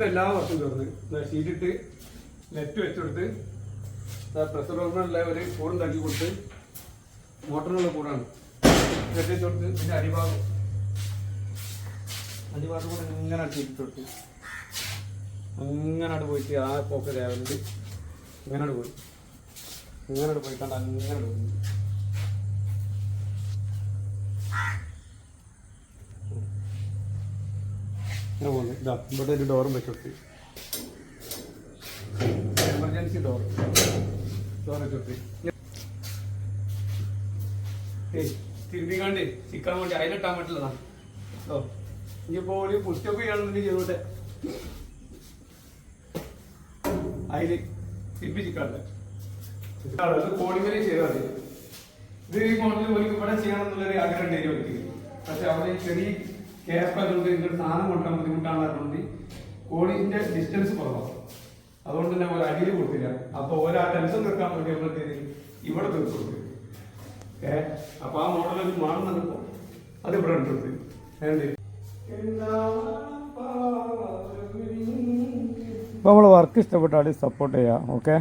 എല്ലാ വർഷം തീർന്ന് ഷീറ്റിട്ട് നെറ്റ് വെച്ചെടുത്ത് പ്രഷർ ഓർമ്മയുള്ള ഒരു കൂടുണ്ടാക്കി കൊടുത്ത് മോട്ടറിനുള്ള കൂടാണ് നെറ്റ് വെച്ചെടുത്ത് പിന്നെ അടിഭാഗം കൂടെ ഇങ്ങനെ ഷീറ്റിട്ട് അങ്ങനെ പോയിട്ട് ആ പോക്ക് രാവിലെ ഇങ്ങനെ പോയി ഇങ്ങനെ പോയിക്കാണ്ട് അങ്ങനെ പോയി ഇങ്ങനെ പോകുന്നു. ഇതാ ഇവിടെ ഒരു ഡോറും വെച്ചെടുത്ത് എമർജൻസി ഡോർ വെച്ചെടുത്ത് തിരുമ്പിക്കാണ്ട് ചിക്കാൻ വേണ്ടി അതിലിട്ടാൻ പറ്റില്ലതാ ഓ ഇനിയിപ്പോൾ ഒരു പുസ്റ്റൊക്കെ ചെയ്യണമെന്നുണ്ടെങ്കിൽ ചെയ്തോട്ടെ അതിൽ തിരുമ്പി ചിക്കാണ്ട് കോടിമേലെ ചെയ്താൽ മതി. ഇത് ഈ മോഡലിൽ ഒരു ഇവിടെ ചെയ്യണമെന്നുള്ളൊരു ആഗ്രഹം ഉണ്ടായിരുന്നു എനിക്ക്. പക്ഷെ അവിടെ ചെറിയ ക്യാപ്പ് അതുകൊണ്ട് ഇങ്ങോട്ട് സാധനം കൊണ്ടാൻ ബുദ്ധിമുട്ടാണ് പറഞ്ഞുകൊണ്ട് കോടിന്റെ ഡിസ്റ്റൻസ് കുറവാണ്. അതുകൊണ്ട് തന്നെ ഒരു അടിയിൽ കൊടുത്തില്ല. അപ്പൊ ഒരാ ടെൻഷൻ തീർക്കാൻ വേണ്ടി നമ്മളത്തേക്ക് ഇവിടെ തീർത്ത് കൊടുത്തു. അപ്പൊ ആ മോഡൽ മാറുന്നപ്പോ അത് ഇവിടെ ഉണ്ട്. അപ്പോൾ നമ്മൾ വർക്ക് ഇഷ്ടപ്പെട്ടാൽ സപ്പോർട്ട് ചെയ്യാം. ഓക്കെ.